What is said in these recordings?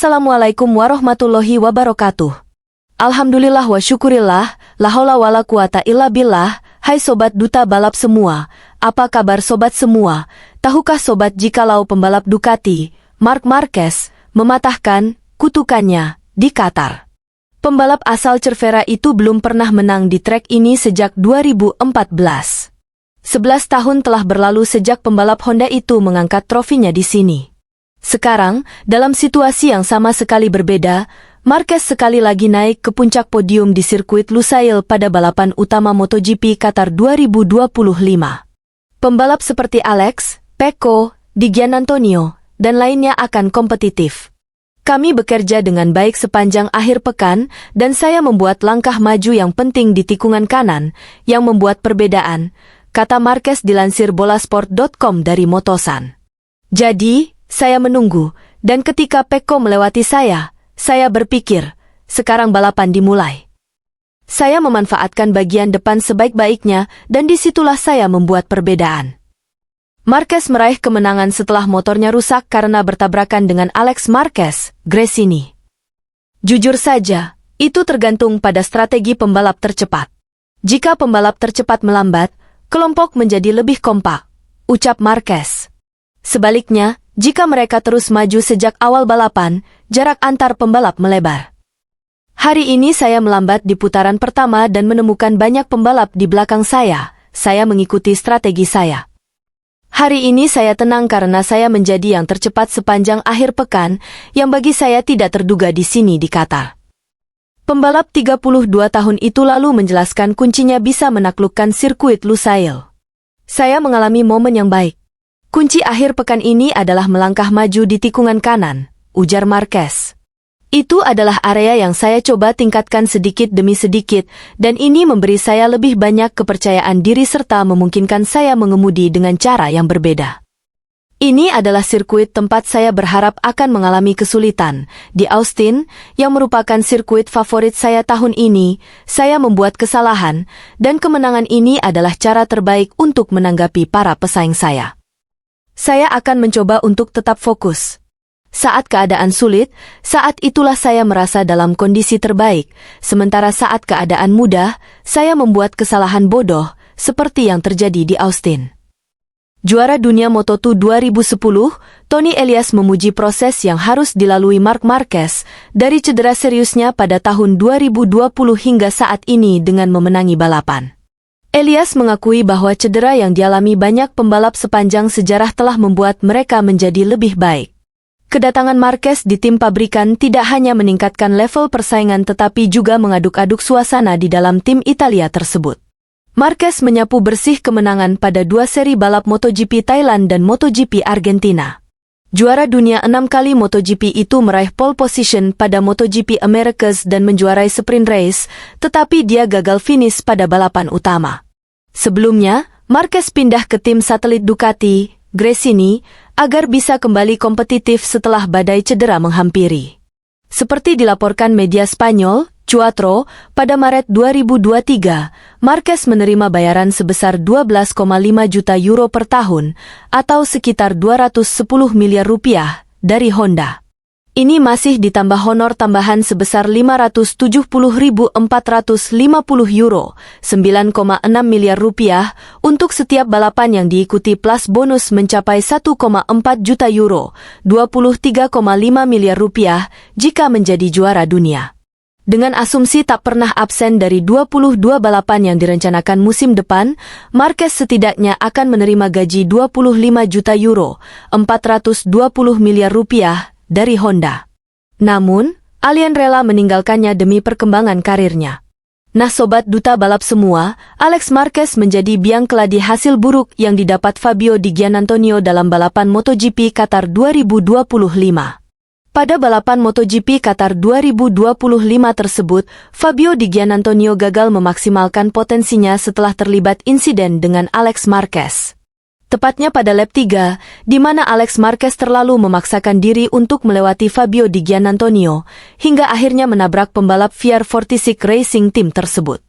Assalamualaikum warahmatullahi wabarakatuh. Alhamdulillah wa syukurillah, la haula wala quwata illa billah. Hai sobat duta balap semua, apa kabar sobat semua? Tahukah sobat jikalau pembalap Ducati, Marc Marquez, mematahkan kutukannya di Qatar? Pembalap asal Cervera itu belum pernah menang di trek ini sejak 2014. 11 tahun telah berlalu sejak pembalap Honda itu mengangkat trofinya di sini. Sekarang, dalam situasi yang sama sekali berbeda, Marquez sekali lagi naik ke puncak podium di sirkuit Lusail pada balapan utama MotoGP Qatar 2025. Pembalap seperti Alex, Pecco, Di Giannantonio, dan lainnya akan kompetitif. Kami bekerja dengan baik sepanjang akhir pekan, dan saya membuat langkah maju yang penting di tikungan kanan, yang membuat perbedaan, kata Marquez dilansir bolasport.com dari Motosan. Jadi, saya menunggu, dan ketika Pecco melewati saya berpikir, sekarang balapan dimulai. Saya memanfaatkan bagian depan sebaik-baiknya, dan disitulah saya membuat perbedaan. Marquez meraih kemenangan setelah motornya rusak karena bertabrakan dengan Alex Marquez, Gresini. Jujur saja, itu tergantung pada strategi pembalap tercepat. Jika pembalap tercepat melambat, kelompok menjadi lebih kompak, ucap Marquez. Sebaliknya, jika mereka terus maju sejak awal balapan, jarak antar pembalap melebar. Hari ini saya melambat di putaran pertama dan menemukan banyak pembalap di belakang saya mengikuti strategi saya. Hari ini saya tenang karena saya menjadi yang tercepat sepanjang akhir pekan, yang bagi saya tidak terduga di sini di Qatar. Pembalap 32 tahun itu lalu menjelaskan kuncinya bisa menaklukkan sirkuit Lusail. Saya mengalami momen yang baik. Kunci akhir pekan ini adalah melangkah maju di tikungan kanan, ujar Marquez. Itu adalah area yang saya coba tingkatkan sedikit demi sedikit, dan ini memberi saya lebih banyak kepercayaan diri serta memungkinkan saya mengemudi dengan cara yang berbeda. Ini adalah sirkuit tempat saya berharap akan mengalami kesulitan. Di Austin, yang merupakan sirkuit favorit saya tahun ini, saya membuat kesalahan, dan kemenangan ini adalah cara terbaik untuk menanggapi para pesaing saya. Saya akan mencoba untuk tetap fokus. Saat keadaan sulit, saat itulah saya merasa dalam kondisi terbaik, sementara saat keadaan mudah, saya membuat kesalahan bodoh, seperti yang terjadi di Austin. Juara dunia Moto2 2010, Tony Elias memuji proses yang harus dilalui Marc Marquez, dari cedera seriusnya pada tahun 2020 hingga saat ini dengan memenangi balapan. Elias mengakui bahwa cedera yang dialami banyak pembalap sepanjang sejarah telah membuat mereka menjadi lebih baik. Kedatangan Marquez di tim pabrikan tidak hanya meningkatkan level persaingan tetapi juga mengaduk-aduk suasana di dalam tim Italia tersebut. Marquez menyapu bersih kemenangan pada 2 seri balap MotoGP Thailand dan MotoGP Argentina. Juara dunia 6 kali MotoGP itu meraih pole position pada MotoGP Americas dan menjuarai sprint race, tetapi dia gagal finish pada balapan utama. Sebelumnya, Marquez pindah ke tim satelit Ducati, Gresini, agar bisa kembali kompetitif setelah badai cedera menghampiri. Seperti dilaporkan media Spanyol, Cuatro, pada Maret 2023, Marquez menerima bayaran sebesar 12,5 juta euro per tahun, atau sekitar 210 miliar rupiah, dari Honda. Ini masih ditambah honor tambahan sebesar 570.450 euro, 9,6 miliar rupiah, untuk setiap balapan yang diikuti plus bonus mencapai 1,4 juta euro, 23,5 miliar rupiah, jika menjadi juara dunia. Dengan asumsi tak pernah absen dari 22 balapan yang direncanakan musim depan, Marquez setidaknya akan menerima gaji 25 juta euro, 420 miliar rupiah, dari Honda. Namun, Alien rela meninggalkannya demi perkembangan karirnya. Nah sobat duta balap semua, Alex Marquez menjadi biang keladi hasil buruk yang didapat Fabio Di Giannantonio dalam balapan MotoGP Qatar 2025. Pada balapan MotoGP Qatar 2025 tersebut, Fabio Di Giannantonio gagal memaksimalkan potensinya setelah terlibat insiden dengan Alex Marquez. Tepatnya pada lap 3, di mana Alex Marquez terlalu memaksakan diri untuk melewati Fabio Di Giannantonio, hingga akhirnya menabrak pembalap VR46 Racing Team tersebut.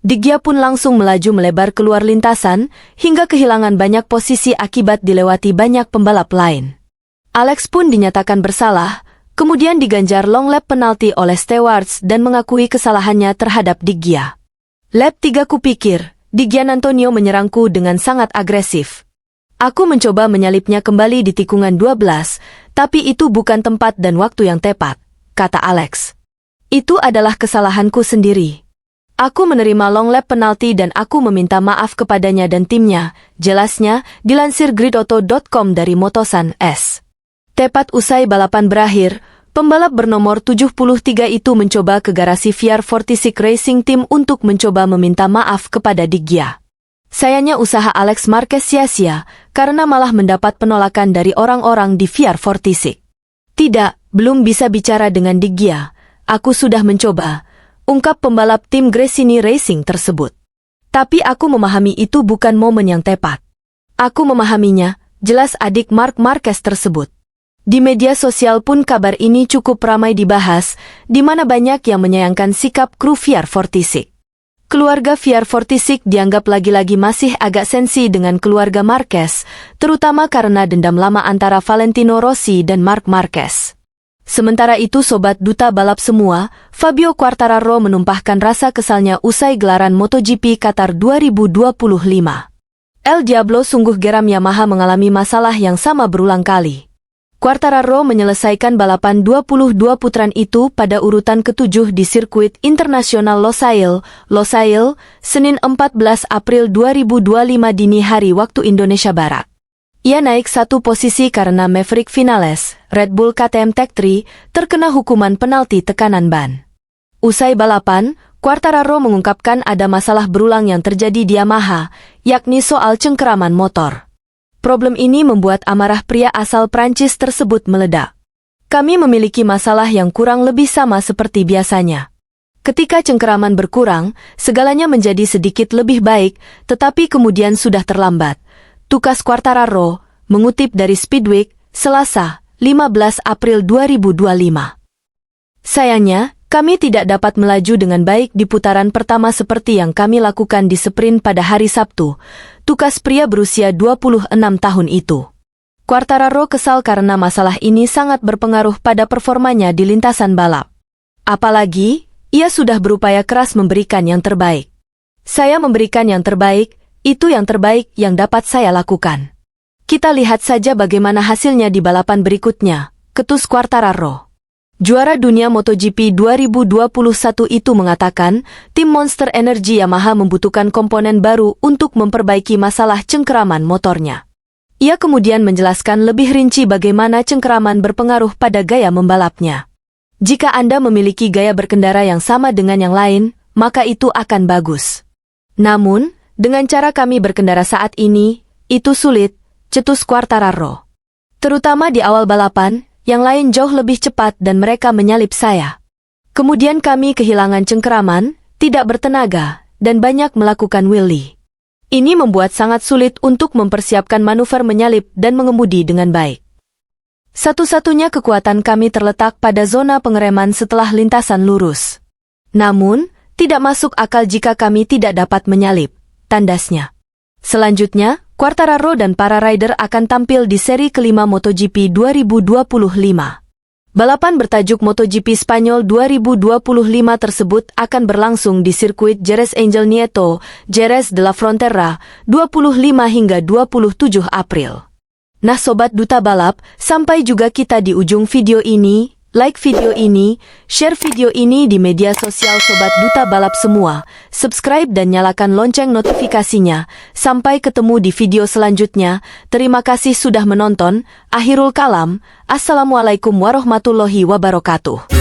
Di Gia pun langsung melaju melebar keluar lintasan, hingga kehilangan banyak posisi akibat dilewati banyak pembalap lain. Alex pun dinyatakan bersalah, Kemudian diganjar long lap penalti oleh stewards dan mengakui kesalahannya terhadap Diggia. Lap 3 kupikir, Gian Antonio menyerangku dengan sangat agresif. Aku mencoba menyalipnya kembali di tikungan 12, tapi itu bukan tempat dan waktu yang tepat, kata Alex. Itu adalah kesalahanku sendiri. Aku menerima long lap penalti dan aku meminta maaf kepadanya dan timnya, jelasnya, dilansir gridauto.com dari Motosan S. Tepat usai balapan berakhir, pembalap bernomor 73 itu mencoba ke garasi VR46 Racing Team untuk mencoba meminta maaf kepada Diggia. Sayangnya usaha Alex Marquez sia-sia, karena malah mendapat penolakan dari orang-orang di VR46. Tidak, belum bisa bicara dengan Diggia. Aku sudah mencoba, ungkap pembalap tim Gresini Racing tersebut. Tapi aku memahami itu bukan momen yang tepat. Aku memahaminya, jelas adik Marc Marquez tersebut. Di media sosial pun kabar ini cukup ramai dibahas, di mana banyak yang menyayangkan sikap kru VR46. Keluarga VR46 dianggap lagi-lagi masih agak sensi dengan keluarga Marquez, terutama karena dendam lama antara Valentino Rossi dan Marc Marquez. Sementara itu sobat duta balap semua, Fabio Quartararo menumpahkan rasa kesalnya usai gelaran MotoGP Qatar 2025. El Diablo sungguh geram Yamaha mengalami masalah yang sama berulang kali. Quartararo menyelesaikan balapan 22 putaran itu pada urutan ke-7 di sirkuit internasional Losail, Senin 14 April 2025 dini hari waktu Indonesia Barat. Ia naik satu posisi karena Maverick Vinales, Red Bull KTM Tech3, terkena hukuman penalti tekanan ban. Usai balapan, Quartararo mengungkapkan ada masalah berulang yang terjadi di Yamaha, yakni soal cengkeraman motor. Problem ini membuat amarah pria asal Prancis tersebut meledak. Kami memiliki masalah yang kurang lebih sama seperti biasanya. Ketika cengkeraman berkurang, segalanya menjadi sedikit lebih baik, tetapi kemudian sudah terlambat. Tukas Quartararo, mengutip dari Speedweek, Selasa, 15 April 2025. Sayangnya, kami tidak dapat melaju dengan baik di putaran pertama seperti yang kami lakukan di sprint pada hari Sabtu, tukas pria berusia 26 tahun itu. Quartararo kesal karena masalah ini sangat berpengaruh pada performanya di lintasan balap. Apalagi, ia sudah berupaya keras memberikan yang terbaik. Saya memberikan yang terbaik, itu yang terbaik yang dapat saya lakukan. Kita lihat saja bagaimana hasilnya di balapan berikutnya, ketus Quartararo. Juara dunia MotoGP 2021 itu mengatakan, tim Monster Energy Yamaha membutuhkan komponen baru untuk memperbaiki masalah cengkeraman motornya. Ia kemudian menjelaskan lebih rinci bagaimana cengkeraman berpengaruh pada gaya membalapnya. Jika Anda memiliki gaya berkendara yang sama dengan yang lain, maka itu akan bagus. Namun, dengan cara kami berkendara saat ini, itu sulit, cetus Quartararo. Terutama di awal balapan, yang lain jauh lebih cepat dan mereka menyalip saya. Kemudian kami kehilangan cengkeraman, tidak bertenaga, dan banyak melakukan wheelie. Ini membuat sangat sulit untuk mempersiapkan manuver menyalip dan mengemudi dengan baik. Satu-satunya kekuatan kami terletak pada zona pengereman setelah lintasan lurus. Namun, tidak masuk akal jika kami tidak dapat menyalip, tandasnya. Selanjutnya, Quartararo dan para rider akan tampil di seri kelima MotoGP 2025. Balapan bertajuk MotoGP Spanyol 2025 tersebut akan berlangsung di sirkuit Jerez Angel Nieto, Jerez de la Frontera, 25 hingga 27 April. Nah sobat duta balap, sampai juga kita di ujung video ini. Like video ini, share video ini di media sosial sobat duta balap semua, subscribe dan nyalakan lonceng notifikasinya. Sampai ketemu di video selanjutnya. Terima kasih sudah menonton. Akhirul kalam, Assalamualaikum warahmatullahi wabarakatuh.